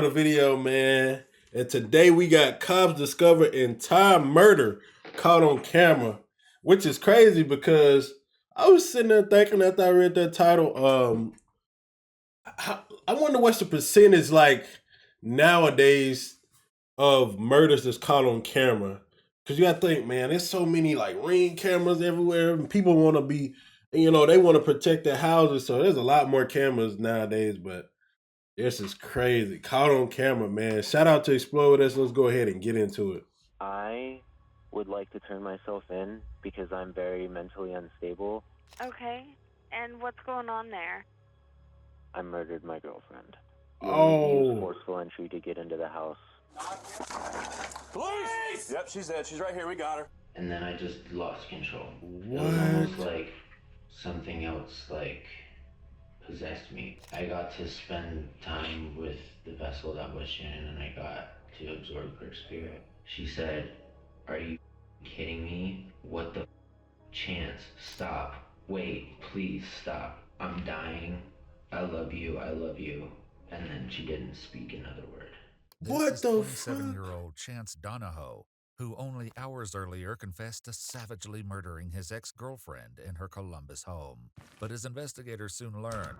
the video, man. And today we got cops discover entire murder caught on camera, which is crazy because I was sitting there thinking after I read that title, I wonder what's the percentage like nowadays of murders that's caught on camera. Because you got to think, man, there's so many like ring cameras everywhere, and people want to be, they want to protect their houses. So there's a lot more cameras nowadays, but this is crazy. Caught on camera, man. Shout out to Explore with us. Let's go ahead and get into it. I would like to turn myself in because I'm very mentally unstable. Okay. And what's going on there? I murdered my girlfriend. You'll need to use forceful entry to get into the house. Police! Yep, she's dead. She's right here. We got her. And then I just lost control. What? It was almost like something else, like, possessed me. I got to spend time with the vessel that was Shannon, and I got to absorb her spirit. She said, "Are you kidding me? What the Chance? Stop. Wait, please stop. I'm dying. I love you. I love you." And then she didn't speak another word. What the fuck? 27-year-old Chance Donahoe, who only hours earlier confessed to savagely murdering his ex-girlfriend in her Columbus home. But as investigators soon learned,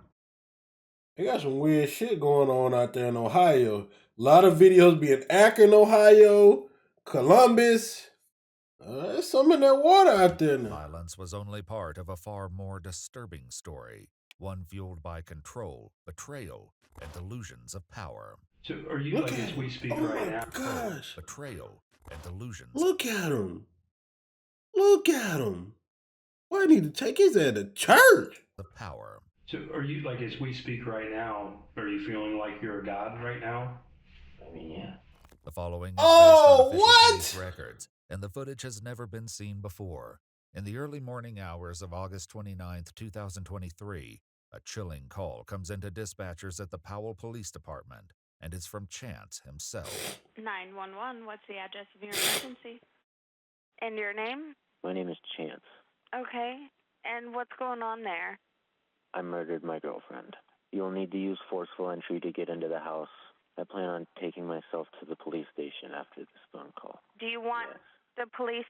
They got some weird shit going on out there in Ohio. A lot of videos being Akron, Ohio, Columbus. There's some in that water out there now. violence was only part of a far more disturbing story, one fueled by control, betrayal, and delusions of power. So are you Look like at as we him. speak Oh right my now? gosh. Betrayal and delusions. Look at him. Look at him. Why need to take his ass to church? Of power. So are you like as we speak right now? Are you feeling like you're a god right now? I mean, yeah. The following is Oh, based on official what? police records, and the footage has never been seen before. In the early morning hours of August 29th, 2023, a chilling call comes into dispatchers at the Powell Police Department, and it's from Chance himself. 911, what's the address of your emergency? And your name? My name is Chance. Okay. And what's going on there? I murdered my girlfriend. You'll need to use forceful entry to get into the house. I plan on taking myself to the police station after this phone call. Do you want Yes. the police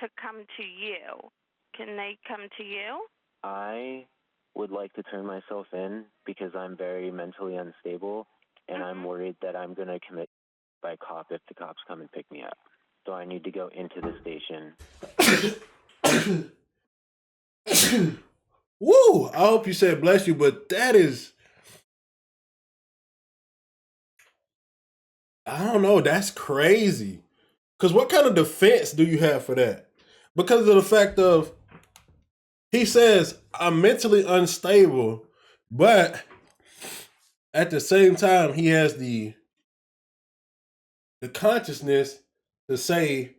to come to you? Can they come to you? I would like to turn myself in because I'm very mentally unstable, and I'm worried that I'm going to commit by cop if the cops come and pick me up. So I need to go into the station. Woo! I hope you said bless you, but that is, I don't know, that's crazy. Because what kind of defense do you have for that? Because of the fact of, he says, I'm mentally unstable, but at the same time, he has the consciousness to say,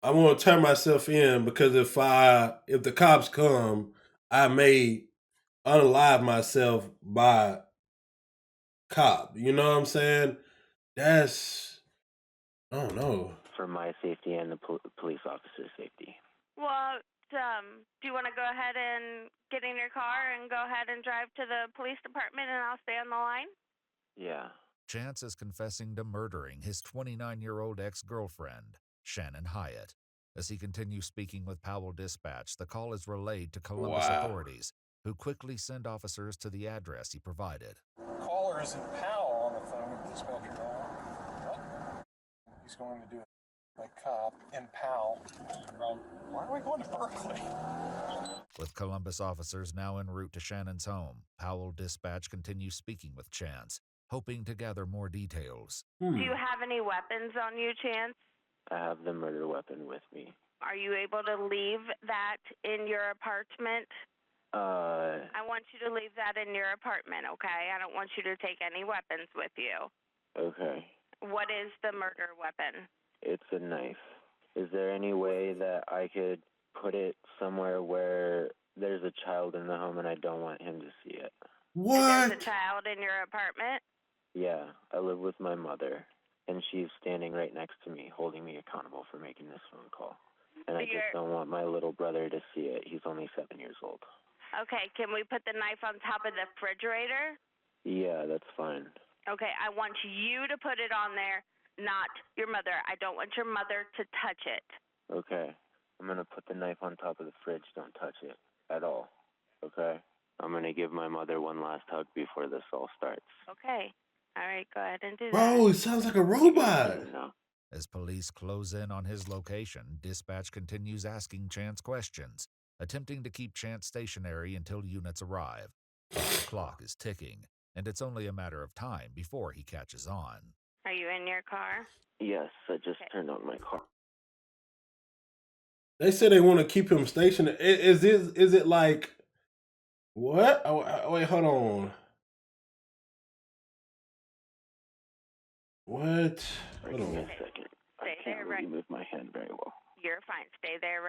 I want to turn myself in because if the cops come, I may unalive myself by cop. You know what I'm saying? That's, I don't know. For my safety and the police officer's safety. Well, do you want to go ahead and get in your car and go ahead and drive to the police department and I'll stay on the line? Yeah. Chance is confessing to murdering his 29-year-old ex-girlfriend, Shannon Hyatt. As he continues speaking with Powell Dispatch, the call is relayed to Columbus authorities, who quickly send officers to the address he provided. Caller is in Powell on the phone with dispatcher now. What? He's going to do it like cop in Powell. Why are we going to Berkeley? With Columbus officers now en route to Shannon's home, Powell Dispatch continues speaking with Chance, hoping to gather more details. Do you have any weapons on you, Chance? I have the murder weapon with me. Are you able to leave that in your apartment? I want you to leave that in your apartment, okay? I don't want you to take any weapons with you. Okay. What is the murder weapon? It's a knife. Is there any way that I could put it somewhere where there's a child in the home and I don't want him to see it? There's a child in your apartment? Yeah, I live with my mother, and she's standing right next to me, holding me accountable for making this phone call. And I just don't want my little brother to see it. He's only 7 years old. Okay, can we put the knife on top of the refrigerator? Yeah, that's fine. Okay, I want you to put it on there, not your mother. I don't want your mother to touch it. Okay. I'm going to put the knife on top of the fridge. Don't touch it at all. Okay? I'm going to give my mother one last hug before this all starts. Okay. All right, go ahead and do that. Bro, he sounds like a robot. No. As police close in on his location, dispatch continues asking Chance questions, attempting to keep Chance stationary until units arrive. The clock is ticking, and it's only a matter of time before he catches on. Are you in your car? Yes, I just turned on my car. They said they want to keep him stationary. Is it like what? Oh, wait, hold on. What? Hold Give me on. a second. Stay I there, can't right? really move my hand very well. You're fine. Stay there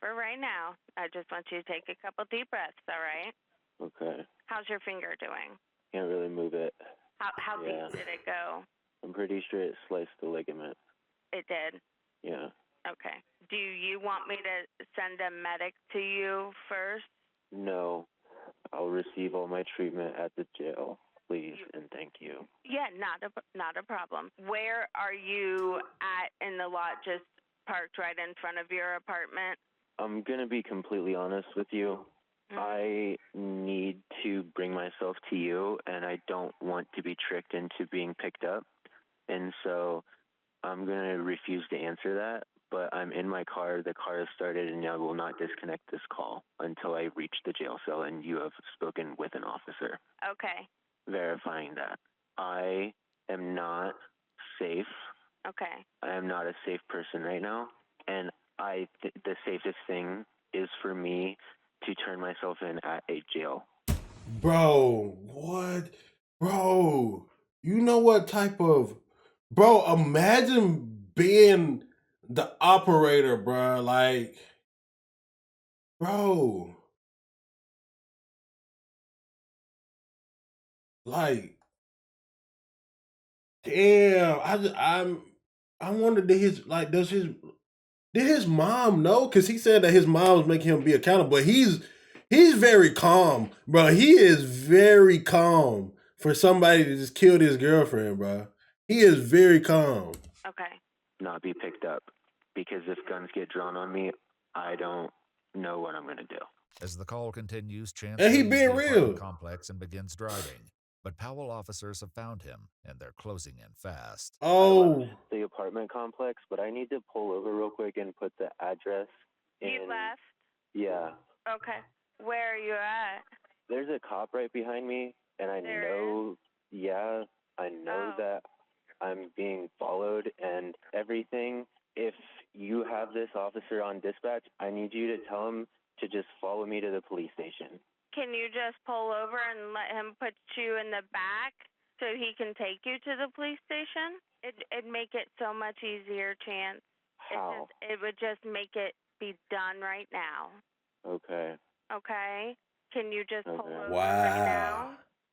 for right now. I just want you to take a couple deep breaths, all right? Okay. How's your finger doing? Can't really move it. How Yeah. deep did it go? I'm pretty sure it sliced the ligament. It did. Yeah. Okay. Do you want me to send a medic to you first? No. I'll receive all my treatment at the jail, please, and thank you. Yeah, not a problem. Where are you at in the lot just parked right in front of your apartment? I'm going to be completely honest with you. Mm-hmm. I need to bring myself to you, and I don't want to be tricked into being picked up. And so I'm going to refuse to answer that, but I'm in my car. The car has started, and I will not disconnect this call until I reach the jail cell and you have spoken with an officer. Okay. Verifying that. I am not safe. Okay. I am not a safe person right now, and the safest thing is for me to turn myself in at a jail. Bro, what? Bro, you know what type of... Bro, imagine being the operator, bro. Like, bro. Like, damn. I wonder, did his mom know? Because he said that his mom was making him be accountable. But he's very calm, bro. He is very calm for somebody to just kill his girlfriend, bro. He is very calm. Okay. Not be picked up, because if guns get drawn on me, I don't know what I'm going to do. As the call continues, Chance And he leaves being the apartment real. complex and begins driving. But Powell officers have found him, and they're closing in fast. Oh. The apartment complex, but I need to pull over real quick and put the address in. You left? Yeah. Okay. Where are you at? There's a cop right behind me, and I know that I'm being followed and everything. If you have this officer on dispatch, I need you to tell him to just follow me to the police station. Can you just pull over and let him put you in the back so he can take you to the police station? It'd make it so much easier, Chance. How? It would just make it be done right now. Okay. Okay? Can you just pull over Wow. right now?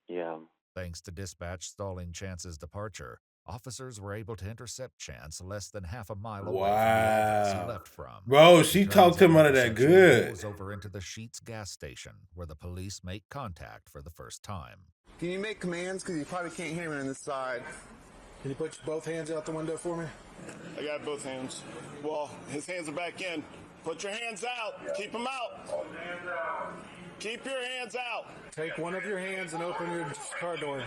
Yeah. Thanks to dispatch stalling Chance's departure, officers were able to intercept Chance less than half a mile away from the address he left from. Bro, she He turns talked him at out of that intersection and good. pulls over into the Sheetz gas station, where the police make contact for the first time. Can you make commands? Because you probably can't hear me on this side. Can you put both hands out the window for me? I got both hands. Well, his hands are back in. Put your hands out. Keep them out. Keep your hands out. Take one of your hands and open your car door.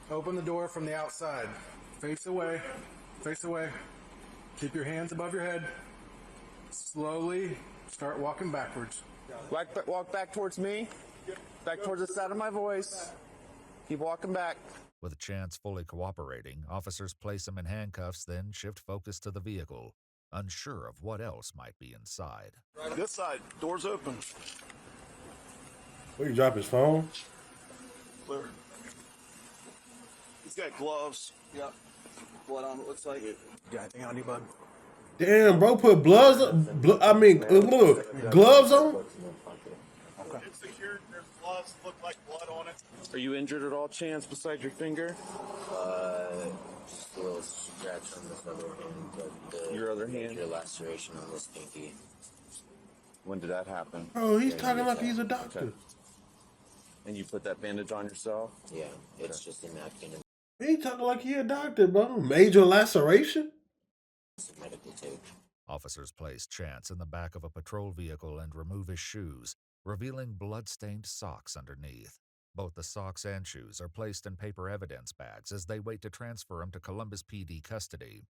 Open the door from the outside. Face away. Face away. Keep your hands above your head. Slowly start walking backwards. Walk back towards me. Back towards the sound of my voice. Keep walking back. With Chance fully cooperating, officers place him in handcuffs, then shift focus to the vehicle, unsure of what else might be inside. This side. Doors open. Where you drop his phone? Clear. He's got gloves. Yep. Blood on it looks like. You got anything on you, bud? Damn, bro, put gloves on. Gloves on? It's secured. There's gloves. Look like blood on it. Are you injured at all, Chance, besides your finger? Just a little scratch on this other hand, but Your other hand? Your laceration on this pinky. When did that happen? Bro, he's talking like he's a doctor. And you put that bandage on yourself? Yeah, it's just a napkin and He talking like he a doctor, bro. Major laceration? some medical tape. Officers place Chance in the back of a patrol vehicle and remove his shoes, revealing blood-stained socks underneath. Both the socks and shoes are placed in paper evidence bags as they wait to transfer him to Columbus PD custody.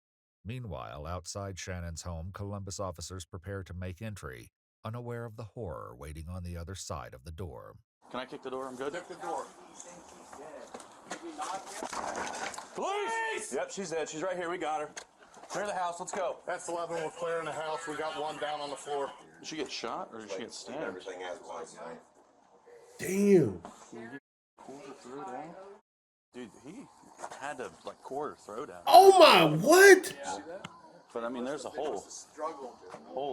Meanwhile, outside Shannon's home, Columbus officers prepare to make entry, unaware of the horror waiting on the other side of the door. Can I kick the door? I'm good. Kick the door. Police! Yep, she's dead. She's right here. We got her. Clear the house. Let's go. That's 11. We're clearing the house. We got one down on the floor. Did she get shot or did she get stabbed? Everything has one sign. Damn. Quarter throat out? Dude, he had to like quarter throat out. Oh my, what? But I mean, there's a hole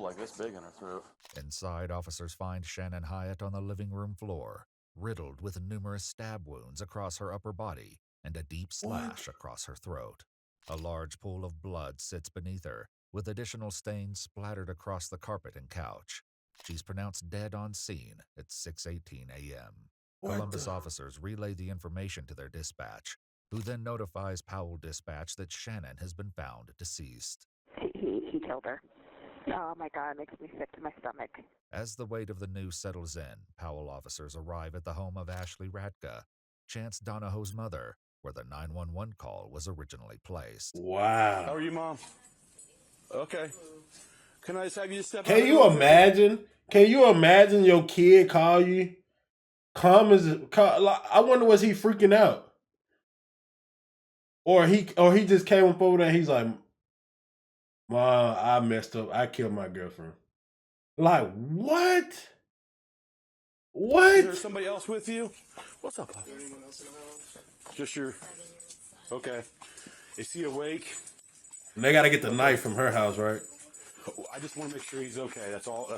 like this big in her throat. Inside, officers find Shannon Hyatt on the living room floor, riddled with numerous stab wounds across her upper body and a deep slash across her throat. A large pool of blood sits beneath her, with additional stains splattered across the carpet and couch. She's pronounced dead on scene at 6:18 a.m. Columbus officers relay the information to their dispatch, who then notifies Powell Dispatch that Shannon has been found deceased. He killed her. Oh my God, it makes me sick to my stomach. As the weight of the news settles in, Powell officers arrive at the home of Ashley Ratka, Chance Donahoe's mother, where the 911 call was originally placed. Wow. How are you, Mom? Okay. Can I just have you to step out? Can you imagine? Can you imagine your kid call you? I wonder, was he freaking out? Or he just came up over there and he's like, Mom, I messed up. I killed my girlfriend. Like, what? What? Is there somebody else with you? What's up, Pop? Just your... Okay. Is he awake? And they got to get the knife from her house, right? I just want to make sure he's okay. That's all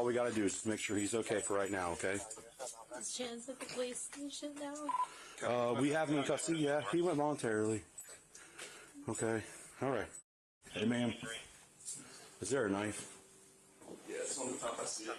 we got to do is just make sure he's okay for right now, okay? Is Chance at the police station now? We have him in custody, yeah. He went voluntarily. Okay. All right. Hey, ma'am. Is there a knife? Yes, on the top I see it.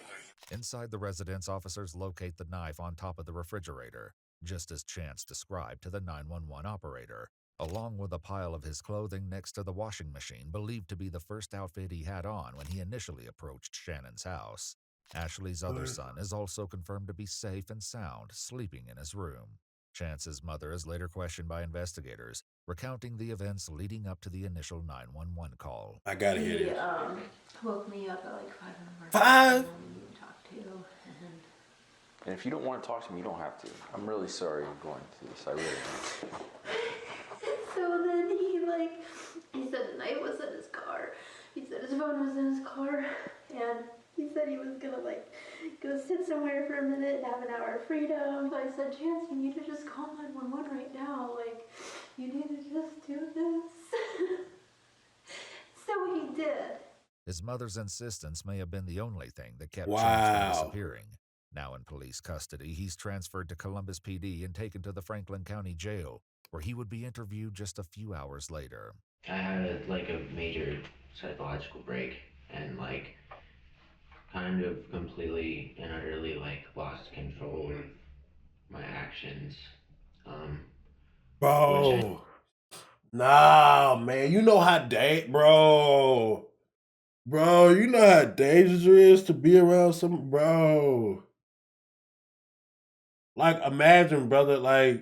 Inside the residence, officers locate the knife on top of the refrigerator, just as Chance described to the 911 operator, along with a pile of his clothing next to the washing machine believed to be the first outfit he had on when he initially approached Shannon's house. Ashley's other son is also confirmed to be safe and sound, sleeping in his room. Chance's mother is later questioned by investigators, recounting the events leading up to the initial 911 call. I gotta hear this. He woke me up at like 5 in the morning. 5? To talk to you. And if you don't want to talk to me, you don't have to. I'm really sorry you're going through this. I really am. So then he said the knife was in his car. He said his phone was in his car. And he said he was gonna go sit somewhere for a minute and have an hour of freedom. So I said, Chance, you need to just call 911 right now. You need to just do this. So he did. His mother's insistence may have been the only thing that kept Wow. Chance from disappearing. Now in police custody, he's transferred to Columbus PD and taken to the Franklin County Jail, where he would be interviewed just a few hours later. I had a major psychological break and kind of completely and utterly lost control of my actions. Bro. Nah, man. You know how bro, you know how dangerous it is to be around some, bro. Imagine, brother,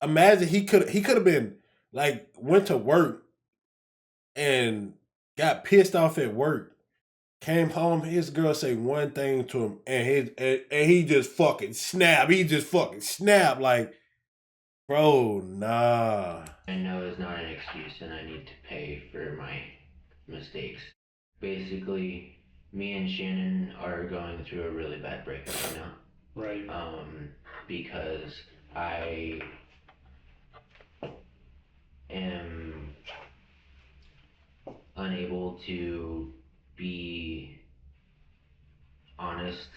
imagine he could have been, went to work and got pissed off at work. Came home, his girl say one thing to him, and he just fucking snapped. He just fucking snapped. Bro, nah. I know it's not an excuse, and I need to pay for my mistakes. Basically, me and Shannon are going through a really bad breakup right now. Right. Because I am unable to be honest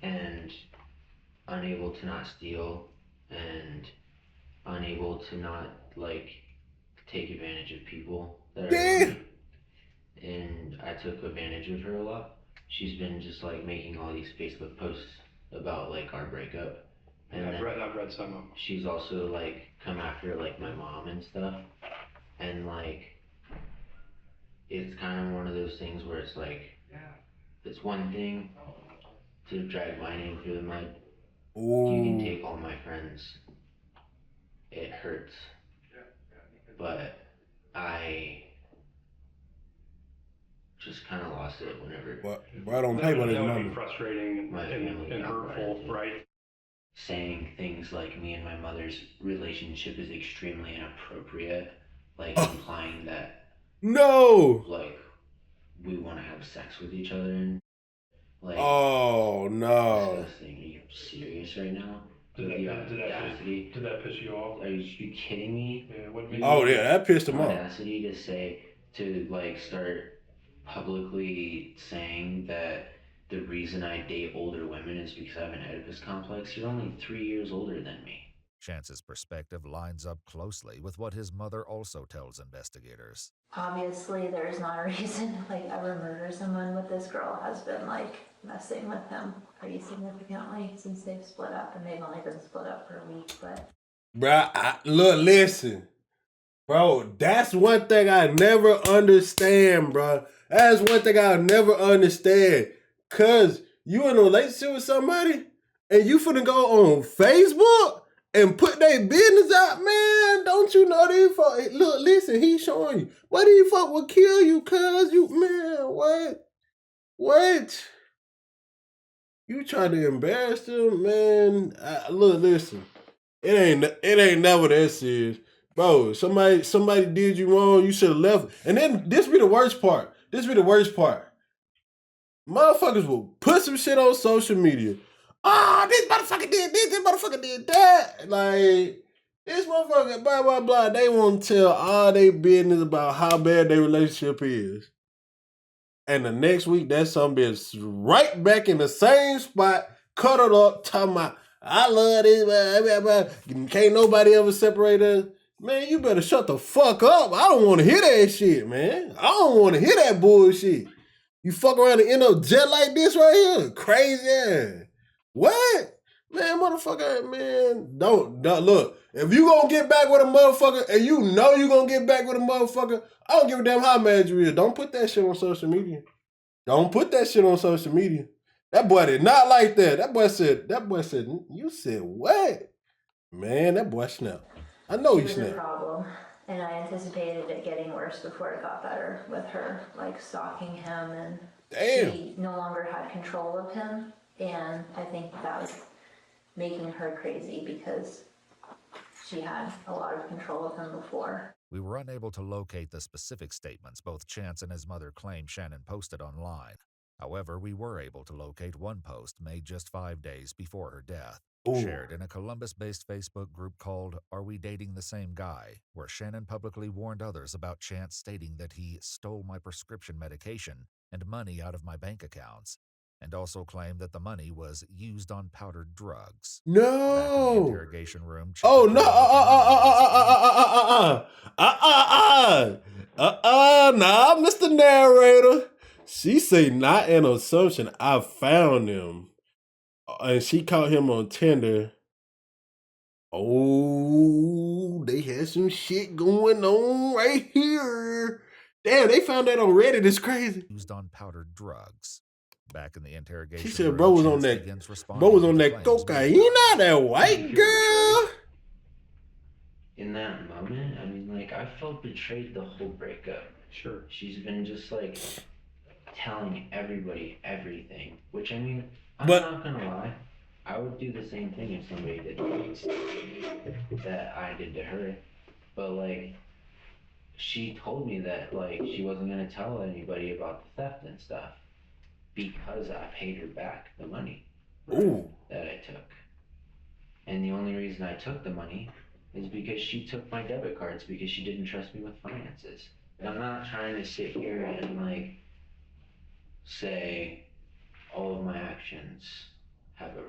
and unable to not steal and unable to not take advantage of people that are around me. And I took advantage of her a lot. She's been just making all these Facebook posts about our breakup And I've read some of them. She's also like come after like my mom and stuff, and like it's kind of one of those things where it's like it's one thing to drag my name through the mud. Ooh. You can take all my friends. It hurts, but I just kind of lost it whenever. Right on paper, that would be frustrating and hurtful, right? Saying things like me and my mother's relationship is extremely inappropriate, like implying that like we want to have sex with each other and like oh no. Disgusting. Are you serious right now? Did that piss you off? Are you kidding me? Yeah, that pissed him off. Audacity to say, to like start publicly saying that the reason I date older women is because I have an Oedipus complex. You're only 3 years older than me. Chance's perspective lines up closely with what his mother also tells investigators. Obviously, there's not a reason to like ever murder someone, but this girl has been like messing with him pretty significantly since they've split up, and they've only been split up for a week. But bruh, listen, bro, that's one thing I never understand, bro. That's one thing I never understand. Cause you in a relationship with somebody and you finna go on Facebook and put their business out, man. Don't you know these fuck? Look, listen, he's showing you. What these fuck will kill you, cuz you, man, what? You try to embarrass them, man. Look, listen. It ain't never that serious. Bro, somebody did you wrong, you should have left. And then this be the worst part. Motherfuckers will put some shit on social media. This motherfucker did this, this motherfucker did that. Like, this motherfucker, blah, blah, blah. They want to tell all their business about how bad their relationship is. And the next week, that son bitch right back in the same spot, cuddled up, talking about, I love this, blah, blah, blah. Can't nobody ever separate us. Man, you better shut the fuck up. I don't want to hear that shit, man. I don't want to hear that bullshit. You fuck around and end up jet like this right here? Crazy ass. What? Man, motherfucker, man, don't look. If you gonna get back with a motherfucker and you know you gonna get back with a motherfucker, I don't give a damn how mad you is. Don't put that shit on social media. Don't put that shit on social media. That boy did not like that. That boy said, you said what? Man, that boy snapped. I know he snapped. It was a problem, and I anticipated it getting worse before it got better with her, like, stalking him, and she no longer had control of him, and I think that was making her crazy because she had a lot of control of him before. We were unable to locate the specific statements both Chance and his mother claim Shannon posted online. However, we were able to locate one post made just 5 days before her death, shared in a Columbus-based Facebook group called Are We Dating the Same Guy?, where Shannon publicly warned others about Chance stating that he stole my prescription medication and money out of my bank accounts, and also claimed that the money was used on powdered drugs. No. Back in the interrogation room. Oh no! Nah, Mr. Narrator. She say not an assumption. I found him, and she caught him on Tinder. Oh, they had some shit going on right here. Damn, they found that on Reddit. It's crazy. Used on powdered drugs. Back in the interrogation, she said, "Bro was on that cocaine, not that white girl." In that moment, I mean, like, I felt betrayed the whole breakup. Sure. She's been just like telling everybody everything, which I mean, I'm not gonna lie, I would do the same thing if somebody did that I did to her. But like, she told me that like she wasn't gonna tell anybody about the theft and stuff because I paid her back the money that I took. And the only reason I took the money is because she took my debit cards because she didn't trust me with finances. I'm not trying to sit here and like say all of my actions have a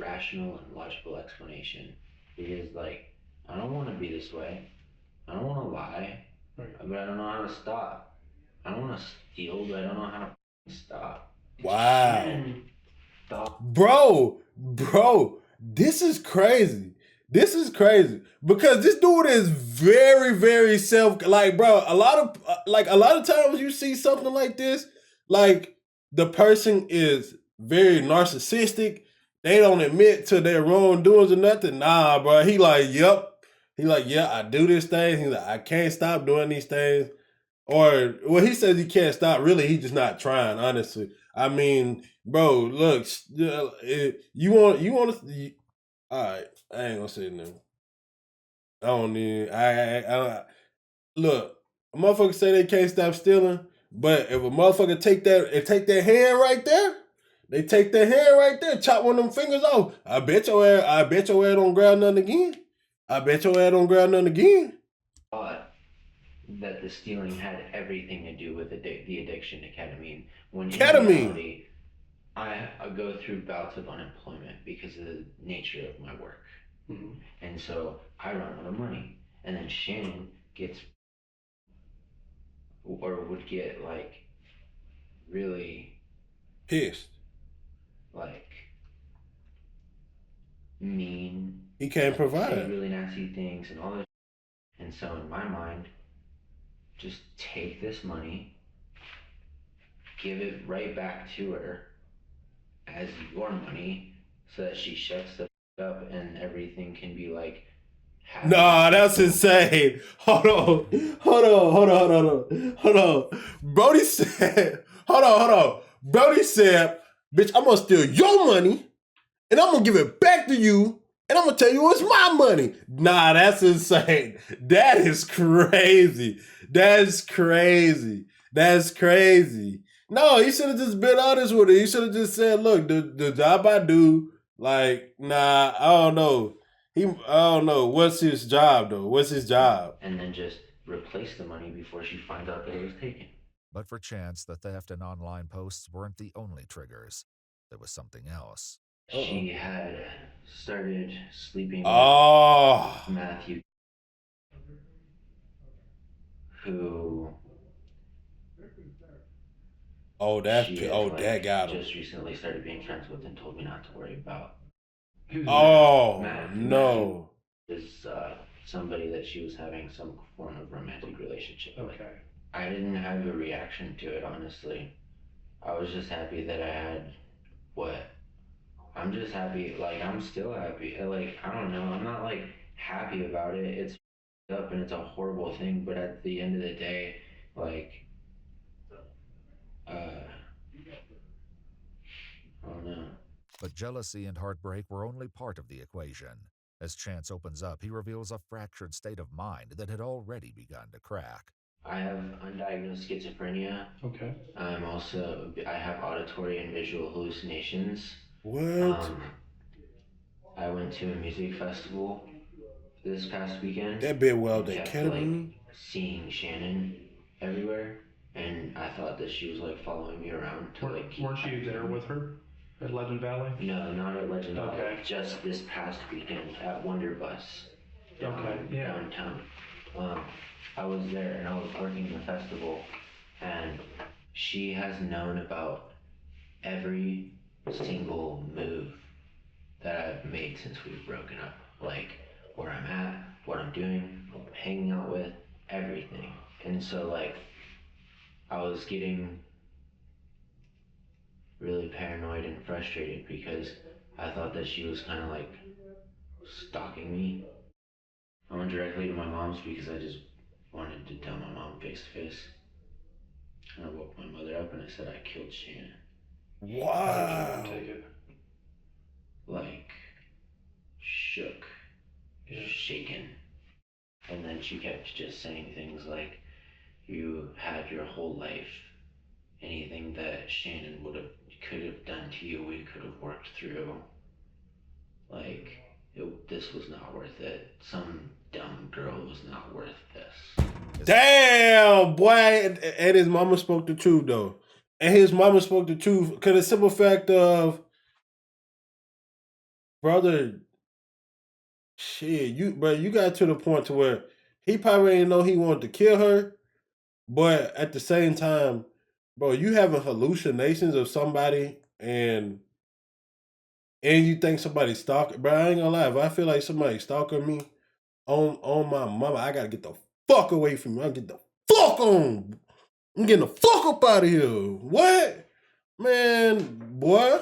rational and logical explanation, because like I don't want to be this way. I don't want to lie, but I don't know how to stop. I don't want to steal, but I don't know how to stop. Wow. Bro, this is crazy. This is crazy because this dude is very, very like, bro. A lot of times you see something like this, like the person is very narcissistic. They don't admit to their wrongdoings or nothing. Nah, bro. He like, yep. He like, yeah, I do this thing. He's like, I can't stop doing these things. Or, well, he says he can't stop. Really, he's just not trying, honestly. I mean, bro, look, you want to, all right, I ain't gonna say nothing. I don't need, look, a motherfucker say they can't stop stealing, but if a motherfucker take that hand right there, they take that hand right there, chop one of them fingers off. I bet your ass don't grab nothing again. Thought that the stealing had everything to do with the addiction to ketamine. When in reality, I go through bouts of unemployment because of the nature of my work. Mm-hmm. And so I run out of money. And then Shannon would get like really pissed. Like mean. He can't provide. Say really nasty things and all that. And so in my mind, just take this money, give it right back to her as your money so that she shuts the up and everything can be like happy. Nah, that's insane. Hold on. Brody said, hold on. Brody said, bitch, I'm gonna steal your money and I'm gonna give it back to you and I'm gonna tell you it's my money. Nah, that's insane. That is crazy. No, he should have just been honest with it. He should have just said, look, the job I do, like, nah, I don't know. I don't know. What's his job, though? And then just replace the money before she finds out that it was taken. But for Chance, the theft and online posts weren't the only triggers. There was something else. She had started sleeping with Matthew, who... that got him. Just recently started being friends with and told me not to worry about. No. Is somebody that she was having some form of romantic relationship with. I didn't have a reaction to it, honestly. I was just happy that I had I'm just happy, like, I'm still happy. Like, I don't know, I'm not, like, happy about it. It's up and it's a horrible thing, but at the end of the day, like, I don't know. But jealousy and heartbreak were only part of the equation. As Chance opens up, he reveals a fractured state of mind that had already begun to crack. I have undiagnosed schizophrenia. Okay. I have auditory and visual hallucinations. What? I went to a music festival this past weekend. That bit well, they kept, like, seeing Shannon everywhere, and I thought that she was like following me around to like. Weren't you there with her at Legend Valley? No, not at Legend Valley. Just this past weekend at Wonderbus. Downtown. I was there and I was working the festival, and she has known about every single move that I've made since we've broken up. Like where I'm at, what I'm doing, what I'm hanging out with, everything. And so like I was getting really paranoid and frustrated because I thought that she was kind of like stalking me. I went directly to my mom's because I just wanted to tell my mom face to face. And I woke my mother up and I said I killed Shannon. Wow. Like, shook, shaken. And then she kept just saying things like, you had your whole life. Anything that Shannon could have done to you, we could have worked through. Like, this was not worth it. Some dumb girl was not worth this. Damn, boy. And his mama spoke the truth, though. And his mama spoke the truth because the simple fact of, brother, shit, you got to the point to where he probably didn't know he wanted to kill her, but at the same time, bro, you having hallucinations of somebody and and you think somebody's stalking, bro, I ain't gonna lie. If I feel like somebody's stalking me on my mama, I gotta get the fuck away from me. I get the fuck on. I'm getting the fuck up out of here. What? Man, boy.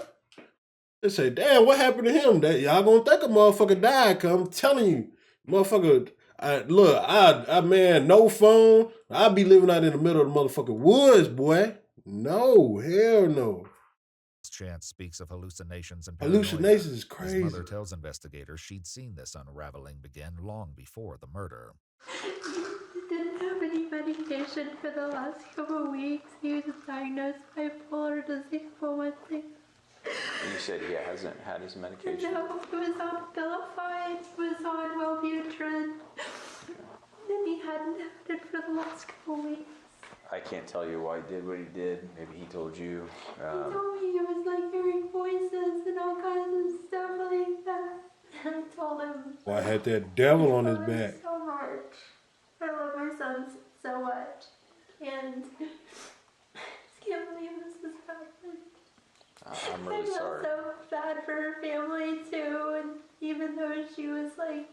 They say, damn, what happened to him? That y'all gonna think a motherfucker died, cause I'm telling you, motherfucker, man, no phone. I be living out in the middle of the motherfucking woods, boy. No, hell no. Chance speaks of hallucinations and hallucinations is His crazy. mother tells investigators she'd seen this unraveling begin long before the murder. He didn't have any medication for the last couple of weeks. He was diagnosed bipolar disease for one thing. You said he hasn't had his medication? No, he was on Abilify, he was on Wellbutrin, and he hadn't had it for the last couple of weeks. I can't tell you why he did what he did. Maybe he told you. He told me he was like hearing voices and all kinds of stuff like that. And I told him. Boy, I had that devil on his back. So much. I love my son so much. And I just can't believe this is happening. I'm really sorry. I feel so bad for her family too. And even though she was like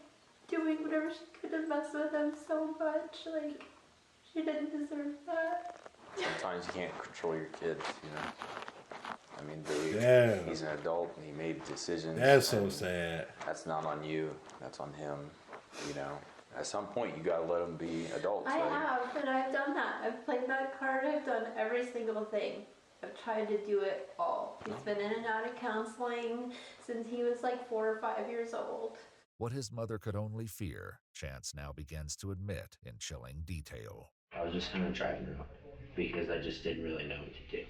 doing whatever she could to mess with him so much, like she didn't deserve that. Sometimes you can't control your kids, you know. I mean, he's an adult and he made decisions. That's so sad. That's not on you. That's on him, you know. At some point, you gotta let them be adults. I have, and I've done that. I've played that card. I've done every single thing. I've tried to do it all. He's been in and out of counseling since he was like 4 or 5 years old. What his mother could only fear, Chance now begins to admit in chilling detail. I was just kind of driving around because I just didn't really know what to do.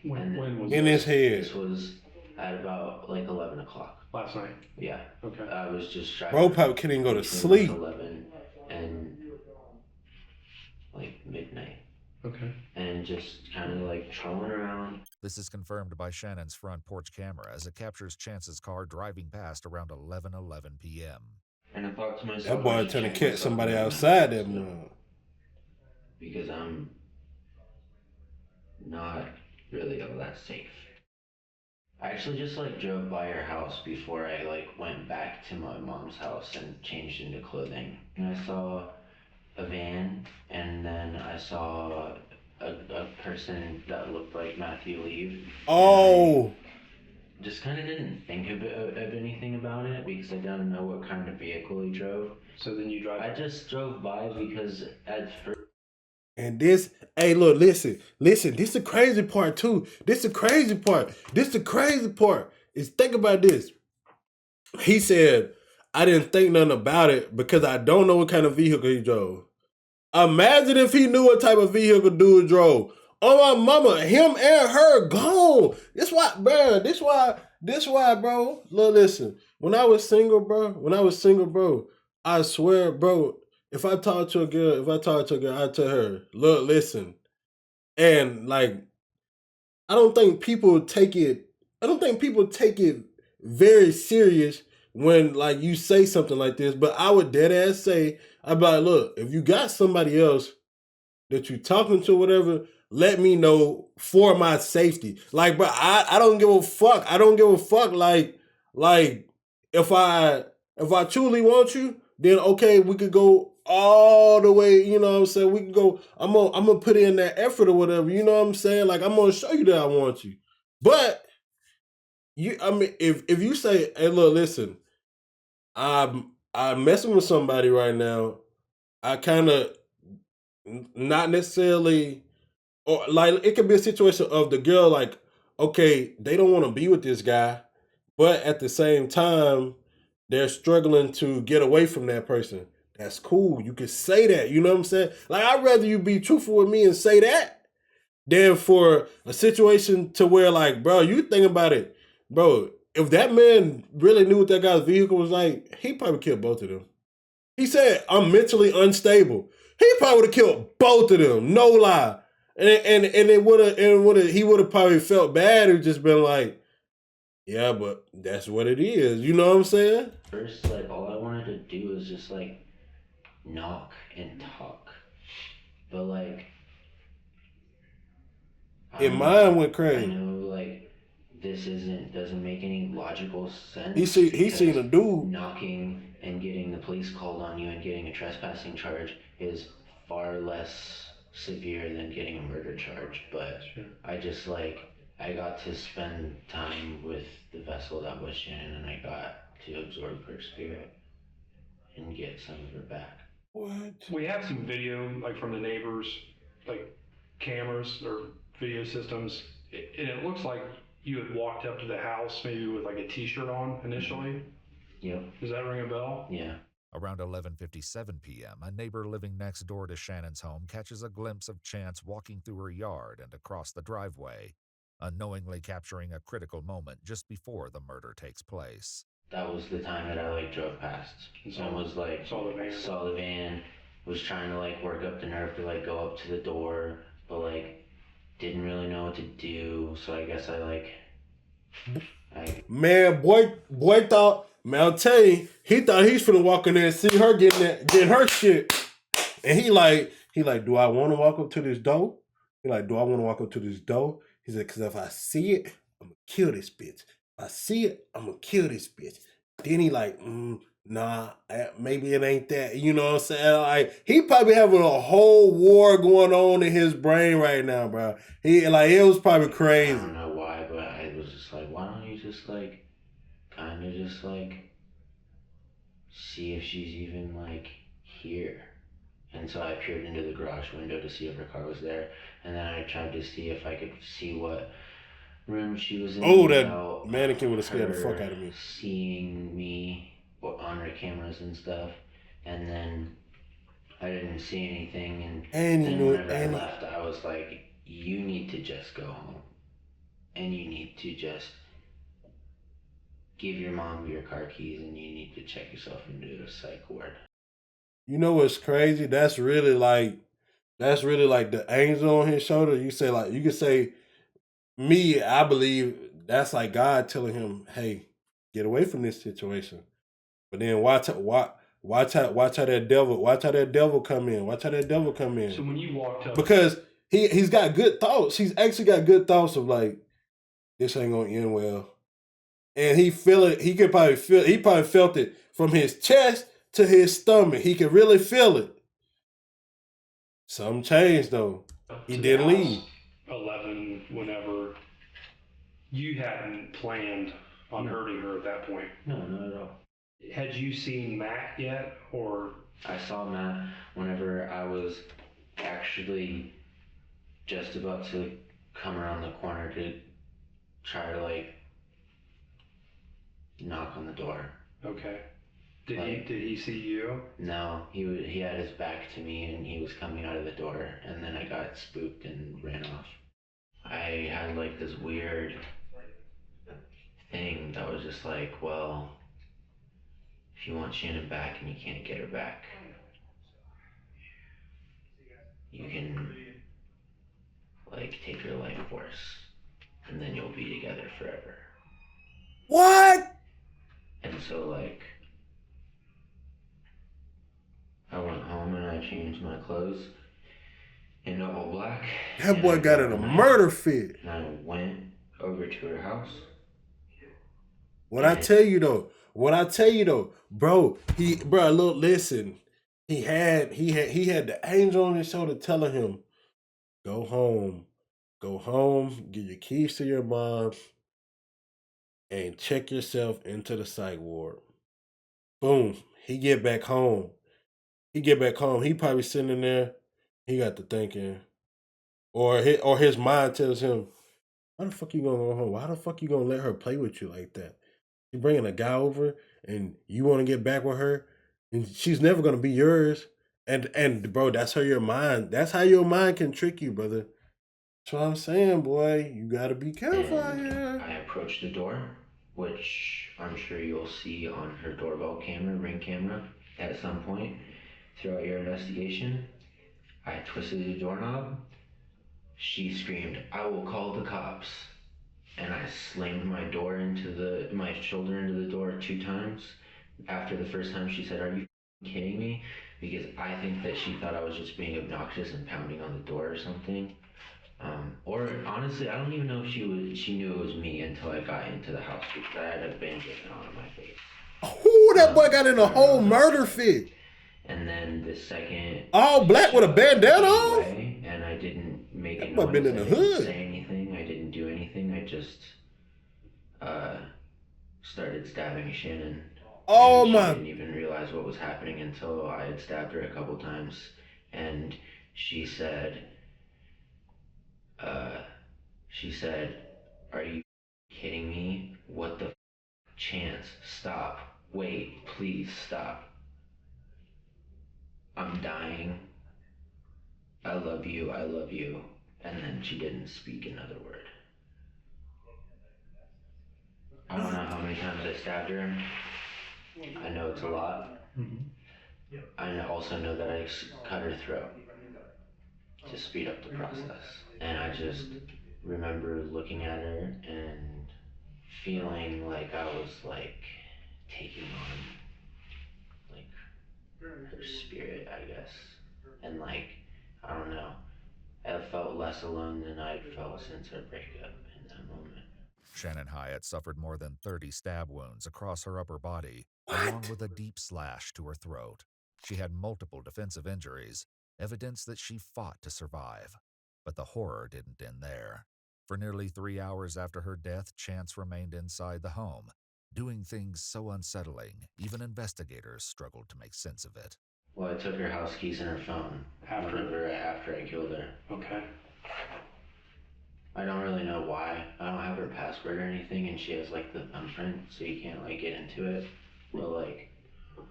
When was in his head? This was at about like 11 o'clock. Last night? Yeah. Okay. I was just driving. Bro probably couldn't even go to sleep. 11 and like midnight. Okay. And just kind of like trolling around. This is confirmed by Shannon's front porch camera as it captures Chance's car driving past around 11:11 p.m. And I thought to myself, That boy trying to catch somebody outside that morning. Because I'm not really all that safe. I actually just like drove by her house before I like went back to my mom's house and changed into clothing. And I saw a van, and then I saw a person that looked like Matthew leave. Oh! Just kind of didn't think of anything about it because I don't know what kind of vehicle he drove. So then you drive? I just drove by because at first. And this, hey, look, listen, this is the crazy part too. This the crazy part is think about this. He said, I didn't think nothing about it because I don't know what kind of vehicle he drove. Imagine if he knew what type of vehicle dude drove. Oh my mama, him and her gone. This why, bro. Look, listen. When I was single, bro, I swear, bro, if I talk to a girl, I tell her, look, listen. And like, I don't think people take it very serious when like you say something like this, but I would dead ass say, I'd be like, look, if you got somebody else that you talking to, whatever, let me know for my safety. Like, bro, I don't give a fuck. I don't give a fuck. Like if I truly want you, then okay, we could go all the way, you know what I'm saying? We can go, I'm gonna put in that effort or whatever, you know what I'm saying? Like, I'm gonna show you that I want you. But if you say, hey, look, listen, I'm messing with somebody right now, I kind of not necessarily, or like it could be a situation of the girl like, okay, they don't want to be with this guy, but at the same time, they're struggling to get away from that person. That's cool. You can say that. You know what I'm saying? Like, I'd rather you be truthful with me and say that than for a situation to where, like, bro, you think about it. Bro, if that man really knew what that guy's vehicle was like, he probably killed both of them. He said, I'm mentally unstable. He probably would have killed both of them. No lie. And he would have probably felt bad and just been like, yeah, but that's what it is. You know what I'm saying? First, like, all I wanted to do was just, like, knock and talk. But, like, mine went crazy. I know, like, doesn't make any logical sense. He seen a dude knocking and getting the police called on you and getting a trespassing charge is far less severe than getting a murder charge. But I just I got to spend time with the vessel that was Shannon, and I got to absorb her spirit and get some of her back. What? We have some video, like from the neighbors, like cameras or video systems, and it looks like you had walked up to the house maybe with like a t-shirt on initially. Yep. Does that ring a bell? Yeah. Around 11:57 p.m., a neighbor living next door to Shannon's home catches a glimpse of Chance walking through her yard and across the driveway, unknowingly capturing a critical moment just before the murder takes place. That was the time that I drove past and was saw the van, was trying to work up the nerve to go up to the door, but didn't really know what to do. So I guess man, boy thought, man, I'll tell you, he thought he's finna walk in there and see her getting her shit, and he like, do I want to walk up to this door? He like, do I want to walk up to this door? He said, because if I see it, I'm gonna kill this bitch. If I see it, I'm gonna kill this bitch. Then he like, nah, maybe it ain't that. You know what I'm saying? He probably having a whole war going on in his brain right now, bro. It was probably crazy. I don't know why, but I was just why don't you just kind of just see if she's even here? And so I peered into the garage window to see if her car was there, and then I tried to see if I could see what room she was in. Oh, that mannequin would have scared the fuck out of me. Seeing me on her cameras and stuff, and then I didn't see anything, and then whenever I left, I was like, you need to just go home, and you need to just give your mom your car keys, and you need to check yourself into a psych ward. You know what's crazy? That's really like the angel on his shoulder. You say you could say, me, I believe that's like God telling him, hey, get away from this situation. But then watch how that devil come in. Watch how that devil come in. So when you walked up, because he's got good thoughts. He's actually got good thoughts of this ain't gonna end well. And he feel it. He probably felt it from his chest to his stomach. He could really feel it. Something changed though. He didn't leave. 11, whenever you hadn't planned on hurting her at that point. No, not at all. Had you seen Matt yet, or? I saw Matt whenever I was actually just about to come around the corner to try to knock on the door. Okay. Did he see you? No, he had his back to me and he was coming out of the door, and then I got spooked and ran off. I had this weird thing that was just well, if you want Shannon back and you can't get her back, you can take her life force, and then you'll be together forever. What? And so I went home and I changed my clothes into all black. That boy got in a murder fit. And I went over to her house. What I tell you though, bro, look, listen. He had the angel on his shoulder telling him, go home, get your keys to your mom, and check yourself into the psych ward. Boom. He get back home. He probably sitting in there. He got to thinking, or his mind tells him, "Why the fuck you gonna go home? Why the fuck you gonna let her play with you like that? You bringing a guy over, and you want to get back with her, and she's never gonna be yours." And bro, that's how your mind can trick you, brother. That's what I'm saying, boy. You gotta be careful out here. I approached the door, which I'm sure you'll see on her doorbell camera, Ring camera, at some point throughout your investigation. I twisted the doorknob. She screamed, "I will call the cops." And I slammed my shoulder into the door 2 times. After the first time, she said, "Are you kidding me?" Because I think that she thought I was just being obnoxious and pounding on the door or something. Or honestly, I don't even know if she knew it was me until I got into the house because I had a bandage on my face. Ooh, that boy got in a whole murder fit. And then the second... All black with a bandana on? And I didn't make a noise. Been in the hood. Didn't say anything. I didn't do anything. I just started stabbing Shannon. Oh and my! She didn't even realize what was happening until I had stabbed her a couple times, and she said, "Are you kidding me? What the chance? Stop! Wait! Please stop! I'm dying. I love you. I love you." And then she didn't speak another word. I don't know how many times I stabbed her. I know it's a lot. Mm-hmm. I also know that I cut her throat to speed up the process. And I just remember looking at her and feeling like I was like taking on like her spirit, I guess. And like, I don't know, I felt less alone than I'd felt since our breakup in that moment. Shannon Hyatt suffered more than 30 stab wounds across her upper body, along with a deep slash to her throat. She had multiple defensive injuries, evidence that she fought to survive. But the horror didn't end there. For nearly 3 hours after her death, Chance remained inside the home, doing things so unsettling, even investigators struggled to make sense of it. Well, I took her house keys and her phone after I killed her. Okay. I don't really know why. I don't have her password or anything, and she has like the thumbprint, so you can't like get into it. But like,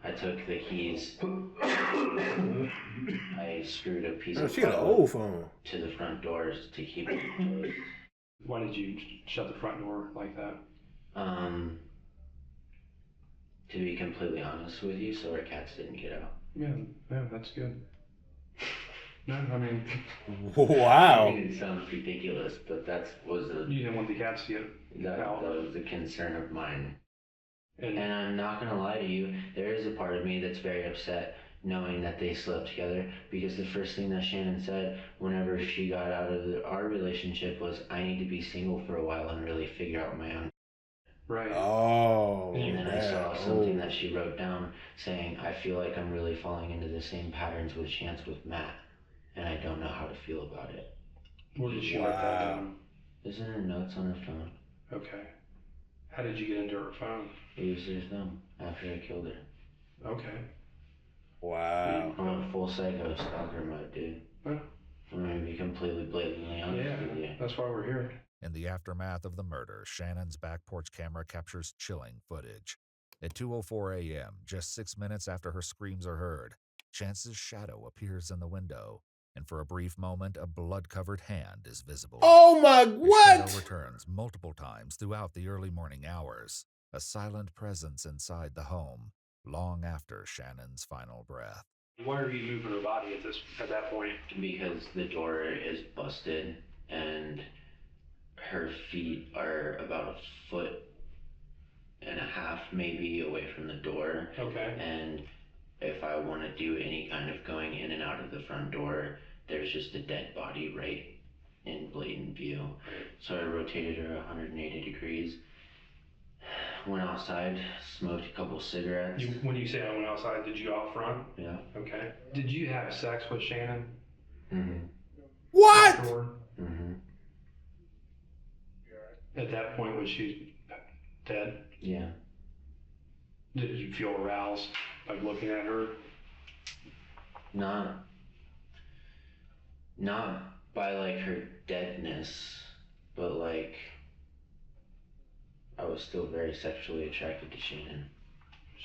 I took the keys. I screwed a piece of she got an old phone to the front doors to keep it closed. Why did you shut the front door like that? To be completely honest with you, so our cats didn't get out. Yeah, that's good. No, I mean... Wow. I mean, it sounds ridiculous, but was the... You didn't want the cats to get out. That was the concern of mine. And I'm not going to lie to you, there is a part of me that's very upset knowing that they slept together, because the first thing that Shannon said whenever she got out of our relationship was, I need to be single for a while and really figure out my own. Right. Oh. And then I saw something that she wrote down saying, I feel like I'm really falling into the same patterns with Chance with Matt, and I don't know how to feel about it. Where did she write that down? It's in her notes on her phone. Okay. How did you get into her phone? It was her thumb after I killed her. Okay. Wow. I'm a full psycho stalker mode, dude. Huh? I'm going to be completely blatantly honest with you. That's why we're here. In the aftermath of the murder, Shannon's back porch camera captures chilling footage. At 2:04 a.m., just 6 minutes after her screams are heard, Chance's shadow appears in the window, and for a brief moment, a blood-covered hand is visible. Oh my, what? The shadow returns multiple times throughout the early morning hours, a silent presence inside the home, long after Shannon's final breath. Why are you moving her body at that point? Because the door is busted, and her feet are about 1.5 feet maybe away from the door. Okay. And if I want to do any kind of going in and out of the front door, there's just a dead body right in blatant view. So I rotated her 180 degrees, went outside, smoked a couple cigarettes. When you say I went outside, did you go out front? Yeah. Okay. Did you have sex with Shannon? Mm-hmm. What? Mm-hmm. At that point, was she dead? Yeah. Did you feel aroused, like looking at her? Not by like her deadness, but like I was still very sexually attracted to Shannon.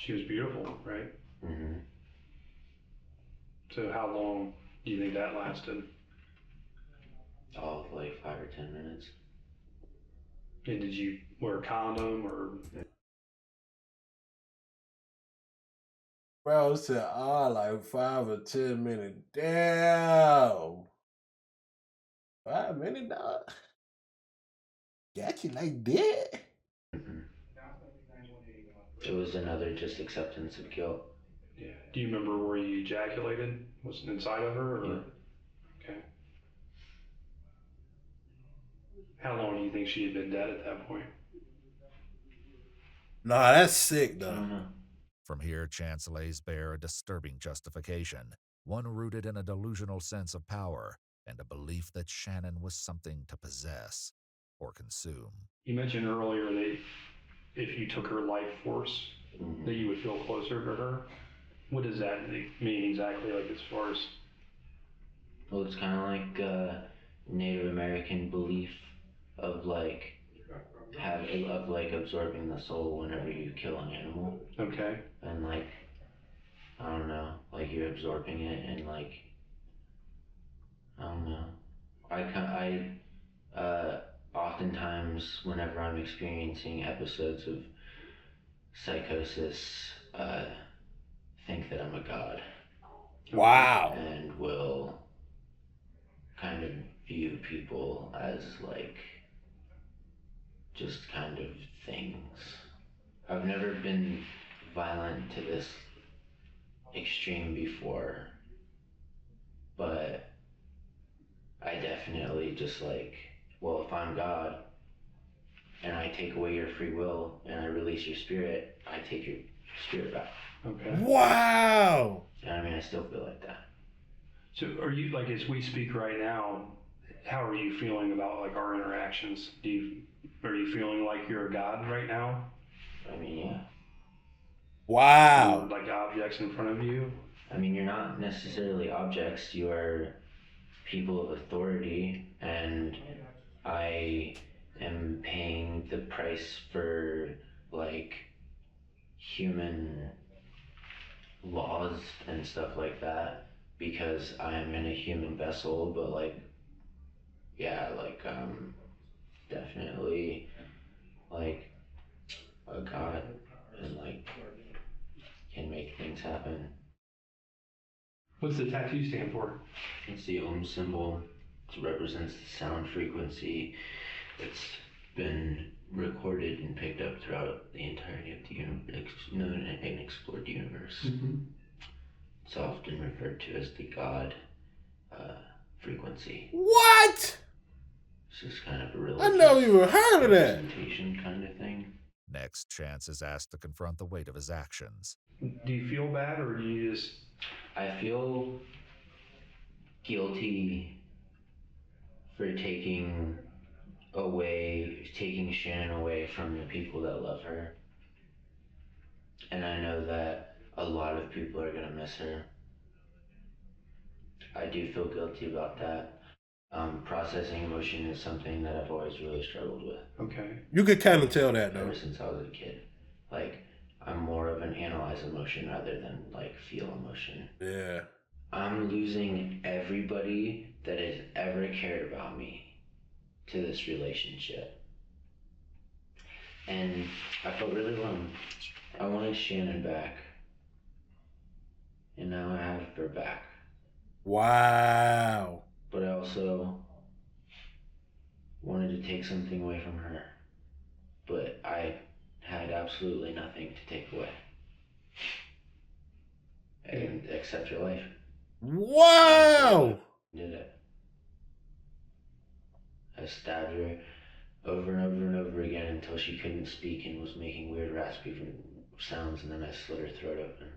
She was beautiful, right? Mm-hmm. So how long do you think that lasted? Oh, like 5 or 10 minutes. And did you wear a condom or? Bro said, like 5 or 10 minutes. Damn. 5 minutes, dog. Got you like that? Mm-hmm. It was another just acceptance of guilt. Yeah. Do you remember where you ejaculated? Was it inside of her? Or? Yeah. Okay. How long do you think she had been dead at that point? Nah, that's sick, though. From here, Chance lays bare a disturbing justification, one rooted in a delusional sense of power and a belief that Shannon was something to possess or consume. You mentioned earlier that if you took her life force, that you would feel closer to her. What does that mean exactly, like, as far as... Well, it's kind of like a Native American belief of like absorbing the soul whenever you kill an animal. Okay. And like, I don't know, like you're absorbing it and like, I don't know. I oftentimes whenever I'm experiencing episodes of psychosis, think that I'm a god. Wow. And will kind of view people as like just kind of things. I've never been violent to this extreme before, but I definitely just like, well, if I'm God and I take away your free will and I release your spirit, I take your spirit back. Okay. Wow. And I mean, I still feel like that. So are you, like, as we speak right now, how are you feeling about like our interactions? Are you feeling like you're a god right now? I mean, yeah. Wow. Like objects in front of you? I mean, you're not necessarily objects, you are people of authority, and I am paying the price for like human laws and stuff like that because I am in a human vessel, but like, yeah, like definitely like a god and like can make things happen. What's the tattoo stand for? It's the Om symbol. It represents the sound frequency that's been recorded and picked up throughout the entirety of the known and explored universe. It's often referred to as the God frequency. What? It's just kind of a religious I never even heard of that. representation kind of thing. Next, Chance is asked to confront the weight of his actions. Do you feel bad, or do you just... I feel guilty for taking Shannon away from the people that love her. And I know that a lot of people are going to miss her. I do feel guilty about that. Processing emotion is something that I've always really struggled with. Okay. You could kind of tell that, though. Ever since I was a kid. Like, I'm more of an analyze emotion rather than, like, feel emotion. Yeah. I'm losing everybody that has ever cared about me to this relationship. And I felt really alone. I wanted Shannon back. And now I have her back. Wow. But I also wanted to take something away from her. But I had absolutely nothing to take away. And except your life. Wow. Did it. I stabbed her over and over and over again until she couldn't speak and was making weird raspy sounds, and then I slit her throat open.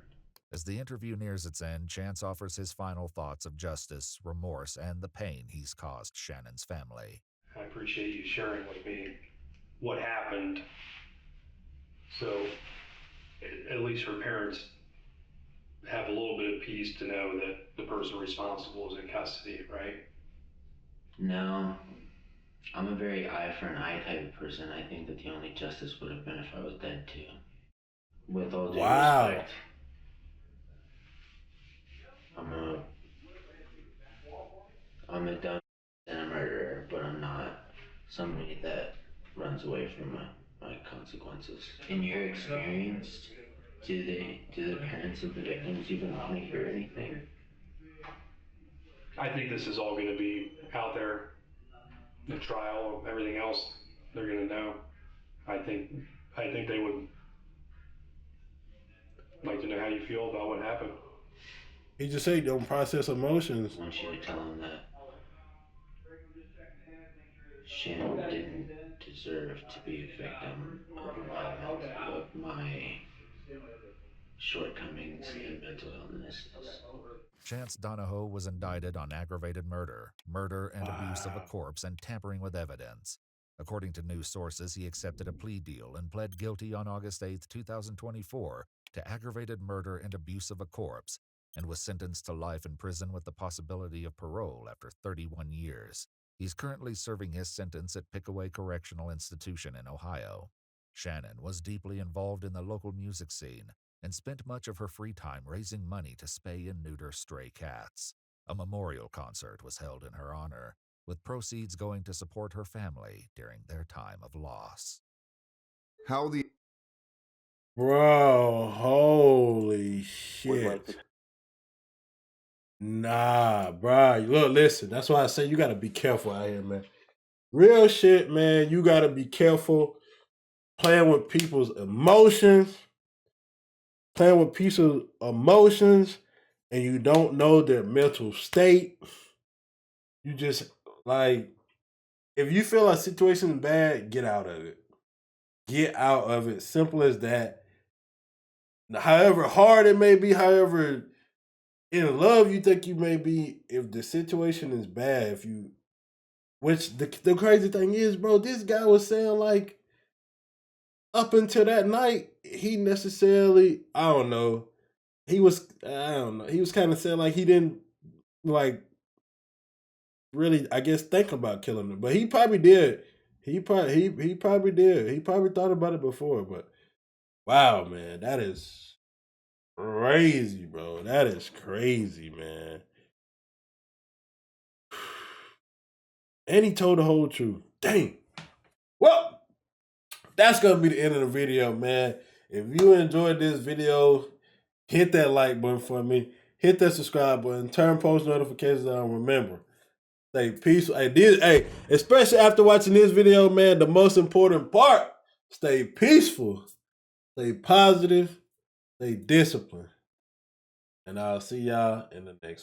As the interview nears its end, Chance offers his final thoughts of justice, remorse, and the pain he's caused Shannon's family. I appreciate you sharing with me what happened. So at least her parents have a little bit of peace to know that the person responsible is in custody, right? No. I'm a very eye for an eye type of person. I think that the only justice would have been if I was dead too. With all due respect, I'm a dumb and a murderer, but I'm not somebody that runs away from my consequences. In your experience, do the parents of the victims even want to hear anything? I think this is all going to be out there. The trial, everything else, they're going to know. I think they would like to know how you feel about what happened. He just said don't process emotions. I want you to tell him that Shannon didn't deserve to be a victim of my shortcomings and mental illnesses. Chance Donahoe was indicted on aggravated murder, murder and abuse of a corpse, and tampering with evidence. According to news sources, he accepted a plea deal and pled guilty on August 8, 2024, to aggravated murder and abuse of a corpse, and was sentenced to life in prison with the possibility of parole after 31 years. He's currently serving his sentence at Pickaway Correctional Institution in Ohio. Shannon was deeply involved in the local music scene and spent much of her free time raising money to spay and neuter stray cats. A memorial concert was held in her honor, with proceeds going to support her family during their time of loss. Bro, holy shit. Nah, bro. Look, listen. That's why I say you gotta be careful out here, man. Real shit, man. You gotta be careful playing with people's emotions. Playing with people's emotions, and you don't know their mental state. You just, like, if you feel a situation is bad, get out of it. Get out of it. Simple as that. However hard it may be, however in love you think you may be, if the situation is bad, which the crazy thing is, bro, this guy was saying, like, up until that night, he necessarily, I don't know, he was kind of saying, like, he didn't, like, really, I guess, think about killing him, but he probably did. He probably did. He probably thought about it before, but wow, man, that is crazy, bro. That is crazy, man. And he told the whole truth. Dang. Well, that's going to be the end of the video, man. If you enjoyed this video, hit that like button for me. Hit that subscribe button. Turn post notifications on. Remember, stay peaceful. Hey, especially after watching this video, man, the most important part, stay peaceful, stay positive, stay disciplined. And I'll see y'all in the next one.